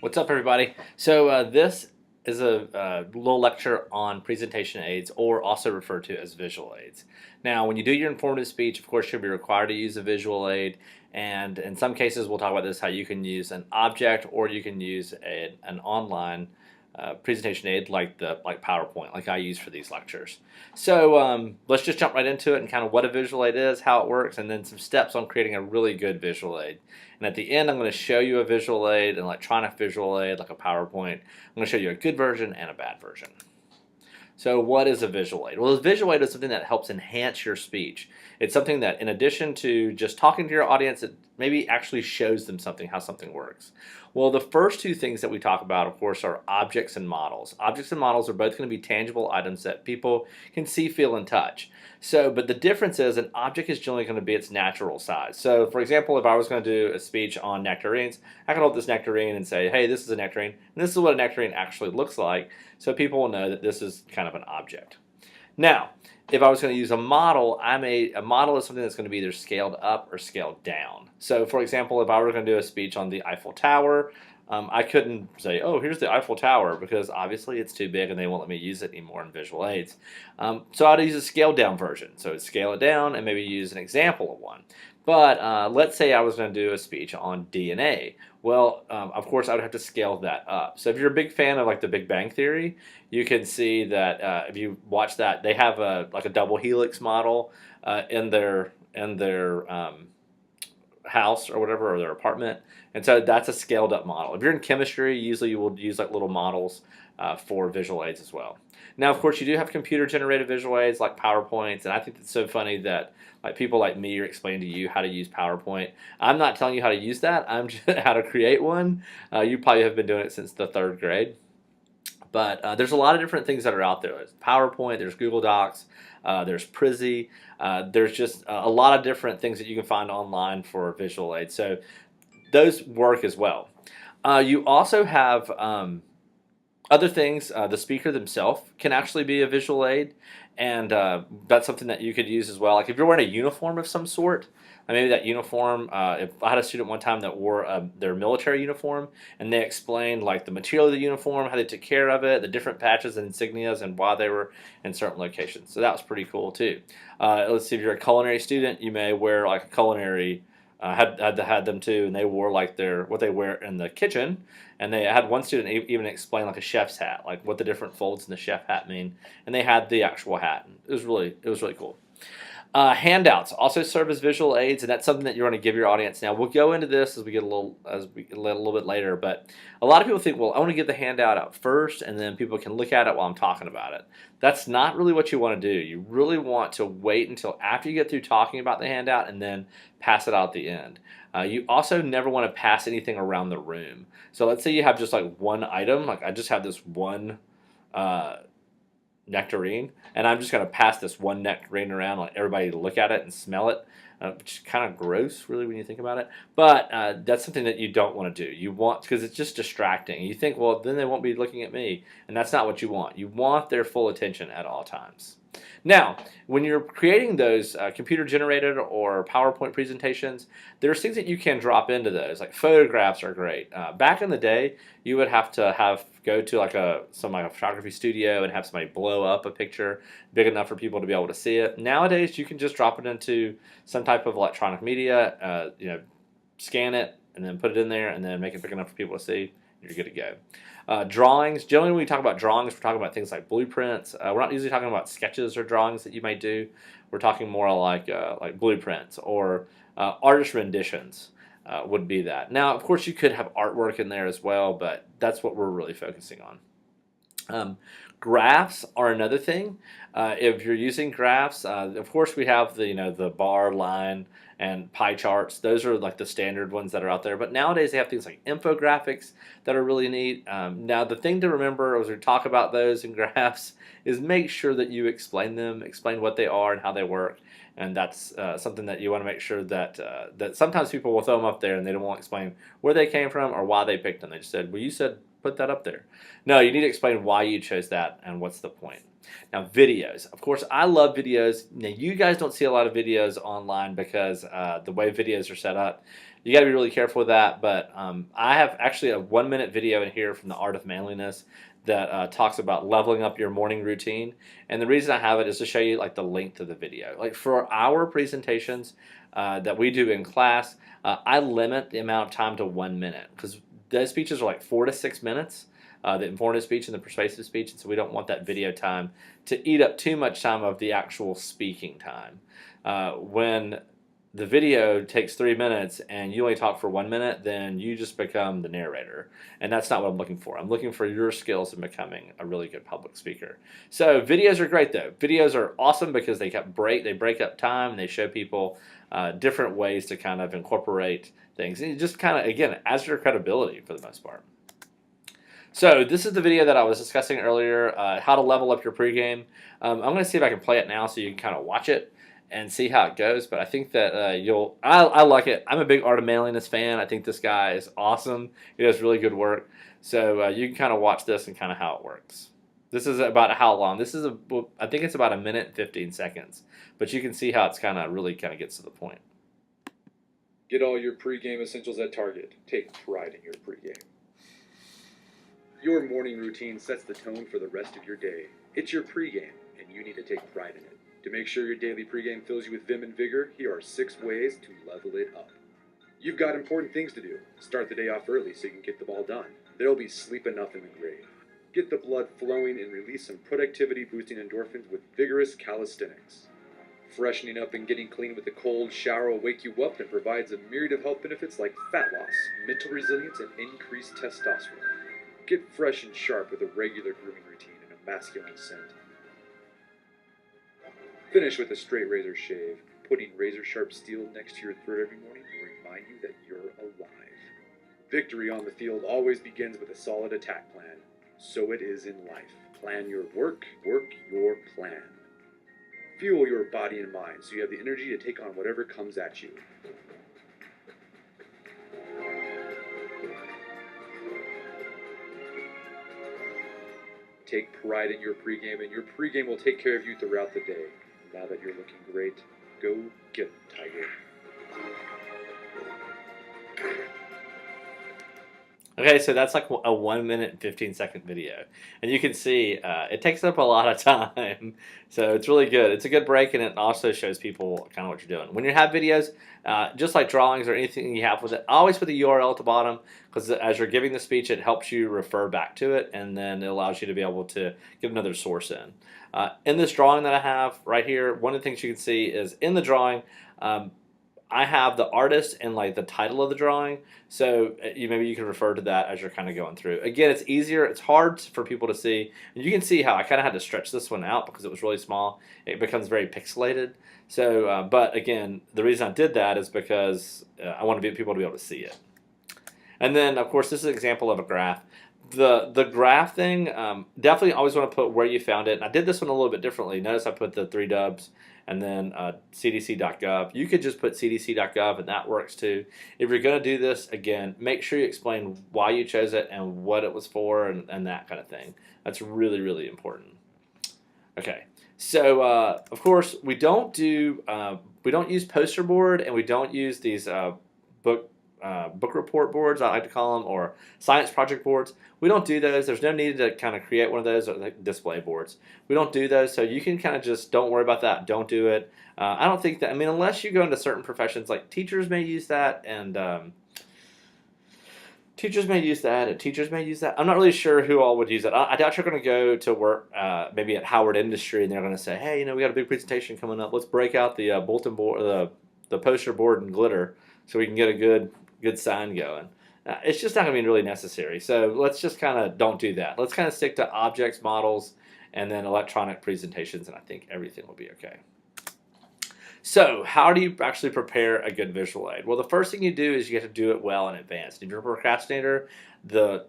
What's up, everybody? So this is a little lecture on presentation aids, or also referred to as visual aids. Now, when you do your informative speech, of course, you'll be required to use a visual aid, and in some cases, we'll talk about this, how you can use an object, or you can use an online presentation aid like PowerPoint, like I use for these lectures. So let's just jump right into it and kind of what a visual aid is, how it works, and then some steps on creating a really good visual aid. And at the end, I'm going to show you a visual aid, an electronic visual aid like a PowerPoint. I'm going to show you a good version and a bad version. So what is a visual aid? Well, a visual aid is something that helps enhance your speech. It's something that, in addition to just talking to your audience, it maybe actually shows them something, how something works. Well, the first two things that we talk about, of course, are objects and models. Objects and models are both going to be tangible items that people can see, feel, and touch. But the difference is an object is generally going to be its natural size. So, for example, if I was going to do a speech on nectarines, I can hold this nectarine and say, hey, this is a nectarine, and this is what a nectarine actually looks like, so people will know that this is kind of an object. Now, if I was going to use a model, a model is something that's going to be either scaled up or scaled down. So, for example, if I were going to do a speech on the Eiffel Tower, I couldn't say, oh, here's the Eiffel Tower, because obviously it's too big and they won't let me use it anymore in visual aids. So I'd use a scaled down version. So I'd scale it down and maybe use an example of one. But let's say I was going to do a speech on DNA. Well, of course, I would have to scale that up. So if you're a big fan of like the Big Bang Theory, you can see that if you watch that, they have a double helix model in their house or whatever, or their apartment, and so that's a scaled up model. If you're in chemistry, usually you will use like little models for visual aids as well. Now, of course, you do have computer generated visual aids like PowerPoints, and I think it's so funny that like people like me are explaining to you how to use PowerPoint. I'm not telling you how to use that. I'm just how to create one. You probably have been doing it since the 3rd grade. But there's a lot of different things that are out there. There's PowerPoint, there's Google Docs, there's Prezi. There's just a lot of different things that you can find online for visual aids. So those work as well. You also have other things. The speaker themselves can actually be a visual aid, and that's something that you could use as well. Like if you're wearing a uniform of some sort, maybe that uniform, if I had a student one time that wore their military uniform, and they explained like the material of the uniform, how they took care of it, the different patches and insignias, and why they were in certain locations. So that was pretty cool too. Let's see, if you're a culinary student, you may wear like a culinary, had them too, and they wore like what they wear in the kitchen. And they had one student even explain like a chef's hat, like what the different folds in the chef hat mean, and they had the actual hat. It was really cool. Handouts also serve as visual aids, and that's something that you're going to give your audience. Now we'll go into this as we get a little bit later, but a lot of people think, well, I want to get the handout out first, and then people can look at it while I'm talking about it. That's not really what you want to do. You really want to wait until after you get through talking about the handout, and then pass it out at the end. You also never want to pass anything around the room. So let's say you have just like one item, like I just have this one nectarine, and I'm just going to pass this one nectarine around, like everybody to look at it and smell it, which is kind of gross, really, when you think about it. But that's something that you don't want to do. You want, because it's just distracting. You think, well, then they won't be looking at me, and that's not what you want. You want their full attention at all times. Now, when you're creating those computer-generated or PowerPoint presentations, there's things that you can drop into those. Like photographs are great. Back in the day, you would have to go to like a photography studio and have somebody blow up a picture big enough for people to be able to see it. Nowadays, you can just drop it into some type of electronic media, scan it, and then put it in there, and then make it big enough for people to see. You're good to go. Drawings. Generally, when we talk about drawings, we're talking about things like blueprints. We're not usually talking about sketches or drawings that you might do. We're talking more like blueprints or artist renditions would be that. Now, of course, you could have artwork in there as well, but that's what we're really focusing on. Graphs are another thing. If you're using graphs, of course, we have the bar, line, and pie charts. Those are like the standard ones that are out there. But nowadays they have things like infographics that are really neat. Now the thing to remember as we talk about those in graphs is make sure that you explain them, explain what they are and how they work. And that's something that you want to make sure that sometimes people will throw them up there and they don't want to explain where they came from or why they picked them. They just said, well, you said put that up there. No, you need to explain why you chose that and what's the point. Now, videos. Of course, I love videos. Now, you guys don't see a lot of videos online because the way videos are set up, You got to be really careful with that. But I have actually a 1 minute video in here from the Art of Manliness that talks about leveling up your morning routine. And the reason I have it is to show you like the length of the video. Like for our presentations that we do in class, I limit the amount of time to 1 minute because those speeches are like 4 to 6 minutes. The informative speech and the persuasive speech, and so we don't want that video time to eat up too much time of the actual speaking time. When the video takes 3 minutes and you only talk for 1 minute, then you just become the narrator, and that's not what I'm looking for. I'm looking for your skills in becoming a really good public speaker. So videos are great though. Videos are awesome because they break up time and they show people different ways to kind of incorporate things, and it just kind of again adds your credibility for the most part. So this is the video that I was discussing earlier, how to level up your pregame. I'm going to see if I can play it now so you can kind of watch it and see how it goes. But I think that I like it. I'm a big Art of Manliness fan. I think this guy is awesome. He does really good work. So you can kind of watch this and kind of how it works. This is about how long. I think it's about 1 minute and 15 seconds. But you can see how it's really gets to the point. Get all your pregame essentials at Target. Take pride in your pregame. Your morning routine sets the tone for the rest of your day. It's your pregame, and you need to take pride in it. To make sure your daily pregame fills you with vim and vigor, here are 6 ways to level it up. You've got important things to do. Start the day off early so you can get them all done. There'll be sleep enough in the grave. Get the blood flowing and release some productivity-boosting endorphins with vigorous calisthenics. Freshening up and getting clean with a cold shower will wake you up and provides a myriad of health benefits like fat loss, mental resilience, and increased testosterone. Get fresh and sharp with a regular grooming routine and a masculine scent. Finish with a straight razor shave. Putting razor-sharp steel next to your throat every morning will remind you that you're alive. Victory on the field always begins with a solid attack plan. So it is in life. Plan your work your plan. Fuel your body and mind so you have the energy to take on whatever comes at you. Take pride in your pregame, and your pregame will take care of you throughout the day. Now that you're looking great, go get 'em, Tiger. Okay, so that's like a 1 minute and 15-second video. And you can see it takes up a lot of time. So it's really good. It's a good break, and it also shows people kind of what you're doing. When you have videos, just like drawings or anything you have with it, always put the URL at the bottom, because as you're giving the speech, it helps you refer back to it, and then it allows you to be able to get another source in. In this drawing that I have right here, one of the things you can see is in the drawing, I have the artist and like the title of the drawing, so maybe you can refer to that as you're kind of going through. Again, it's easier. It's hard for people to see, and you can see how I kind of had to stretch this one out because it was really small. It becomes very pixelated. So, but again, the reason I did that is because I want people to be able to see it. And then, of course, this is an example of a graph. The graph thing, definitely always want to put where you found it. And I did this one a little bit differently. Notice I put the 3 dubs and then cdc.gov. You could just put cdc.gov, and that works too. If you're going to do this, again, make sure you explain why you chose it and what it was for and that kind of thing. That's really, really important. Okay, so of course we don't use poster board, and we don't use these book report boards, I like to call them, or science project boards. We don't do those. There's no need to kind of create one of those, or like display boards. We don't do those, so you can kind of just don't worry about that. Don't do it. I don't think that, I mean, unless you go into certain professions, like teachers may use that, and teachers may use that. I'm not really sure who all would use that. I doubt you're going to go to work maybe at Howard Industry, and they're going to say, hey, we got a big presentation coming up. Let's break out the bulletin board, the poster board and glitter, so we can get a good sign going. It's just not going to be really necessary. So let's just kind of don't do that. Let's kind of stick to objects, models, and then electronic presentations, and I think everything will be okay. So how do you actually prepare a good visual aid? Well, the first thing you do is you have to do it well in advance. If you're a procrastinator, the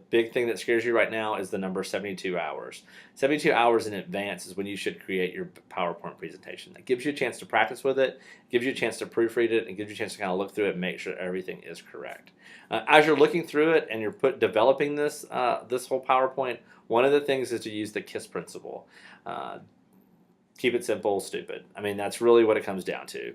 big thing that scares you right now is the number 72 hours. 72 hours in advance is when you should create your PowerPoint presentation. That gives you a chance to practice with it, gives you a chance to proofread it, and gives you a chance to kind of look through it and make sure everything is correct. As you're looking through it and you're developing this whole PowerPoint, one of the things is to use the KISS principle. Keep it simple, stupid. I mean, that's really what it comes down to.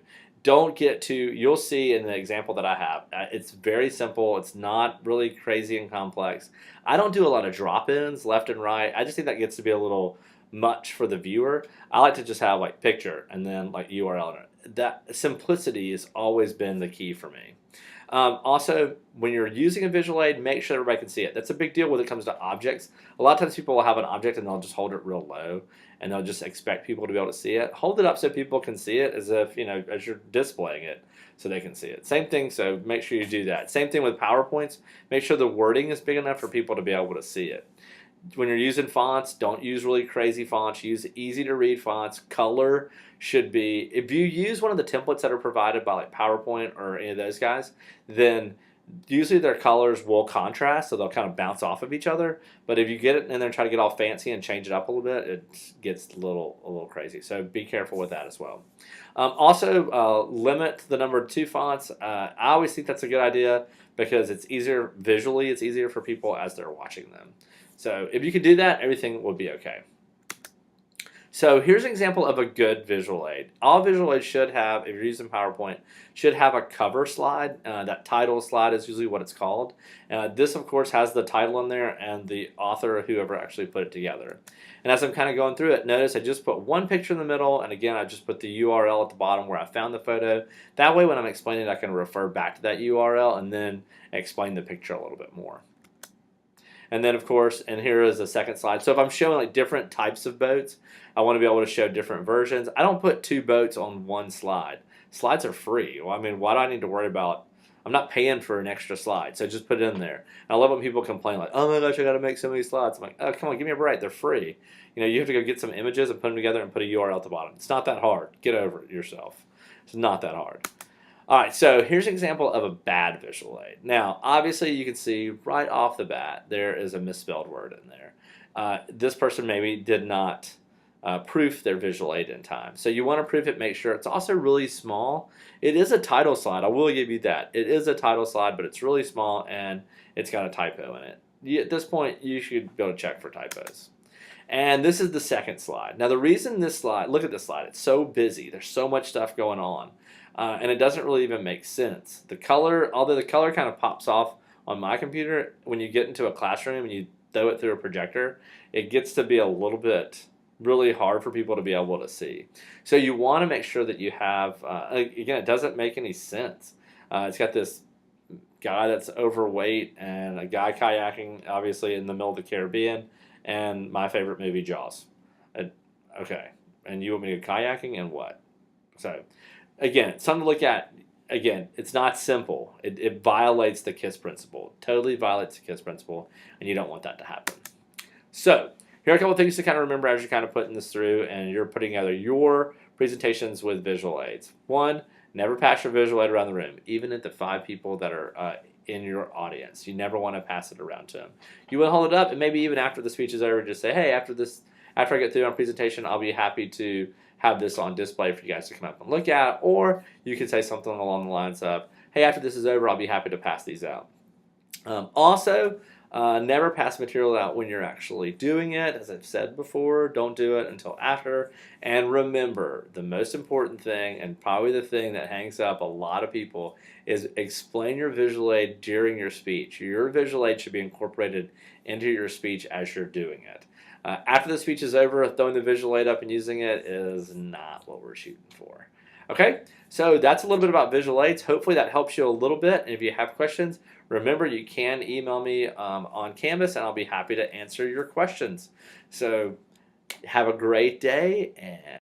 don't get too, you'll see in the example that I have, it's very simple. It's not really crazy and complex. I don't do a lot of drop-ins left and right. I just think that gets to be a little much for the viewer. I like to just have like picture and then like URL. That simplicity has always been the key for me. Also, when you're using a visual aid, make sure everybody can see it. That's a big deal when it comes to objects. A lot of times people will have an object and they'll just hold it real low and they'll just expect people to be able to see it. Hold it up so people can see it as if, as you're displaying it so they can see it. Same thing, so make sure you do that. Same thing with PowerPoints. Make sure the wording is big enough for people to be able to see it. When you're using fonts, don't use really crazy fonts. Use easy to read fonts. Color should be, if you use one of the templates that are provided by like PowerPoint or any of those guys, then usually their colors will contrast, so they'll kind of bounce off of each other. But if you get it in there and try to get all fancy and change it up a little bit, it gets a little crazy. So be careful with that as well. Also, limit the number of 2 fonts. I always think that's a good idea because it's easier visually. It's easier for people as they're watching them. So if you can do that, everything will be okay. So here's an example of a good visual aid. All visual aids should have, if you're using PowerPoint, should have a cover slide. That title slide is usually what it's called. This, of course, has the title in there and the author, whoever actually put it together. And as I'm kind of going through it, notice I just put one picture in the middle, and again, I just put the URL at the bottom where I found the photo. That way, when I'm explaining it, I can refer back to that URL and then explain the picture a little bit more. And then, of course, and here is the second slide. So if I'm showing like different types of boats, I want to be able to show different versions. I don't put 2 boats on one slide. Slides are free. Well, I mean, why do I need to worry about, I'm not paying for an extra slide, so just put it in there. And I love when people complain like, oh my gosh, I got to make so many slides. I'm like, oh, come on, give me a break. They're free. You have to go get some images and put them together and put a URL at the bottom. It's not that hard. Get over it yourself. It's not that hard. All right, so here's an example of a bad visual aid. Now, obviously, you can see right off the bat there is a misspelled word in there. This person maybe did not proof their visual aid in time. So you want to proof it, make sure it's also really small. It is a title slide, I will give you that. It is a title slide, but it's really small and it's got a typo in it. At this point, you should be able to check for typos. And this is the second slide. Now, the reason this slide, look at this slide, it's so busy. There's so much stuff going on. And it doesn't really even make sense. The color, although the color kind of pops off on my computer, when you get into a classroom and you throw it through a projector, it gets to be a little bit really hard for people to be able to see. So you want to make sure that you have, again, it doesn't make any sense. It's got this guy that's overweight and a guy kayaking, obviously, in the middle of the Caribbean, and my favorite movie, Jaws. Okay, and you want me to go kayaking and what? So, again, it's something to look at. Again, it's not simple. It violates the KISS principle. Totally violates the KISS principle, and you don't want that to happen. So, here are a couple of things to kind of remember as you're kind of putting this through and you're putting together your presentations with visual aids. 1, never pass your visual aid around the room, even at the 5 people that are in your audience. You never want to pass it around to them. You want to hold it up, and maybe even after the speech is over, just say, hey, after I get through on presentation, I'll be happy to have this on display for you guys to come up and look at. Or you could say something along the lines of, hey, after this is over, I'll be happy to pass these out. Also, never pass material out when you're actually doing it. As I've said before, don't do it until after. And remember, the most important thing, and probably the thing that hangs up a lot of people, is explain your visual aid during your speech. Your visual aid should be incorporated into your speech as you're doing it. After the speech is over, throwing the visual aid up and using it is not what we're shooting for. Okay, so that's a little bit about visual aids. Hopefully that helps you a little bit. And if you have questions, remember you can email me on Canvas, and I'll be happy to answer your questions. So have a great day, and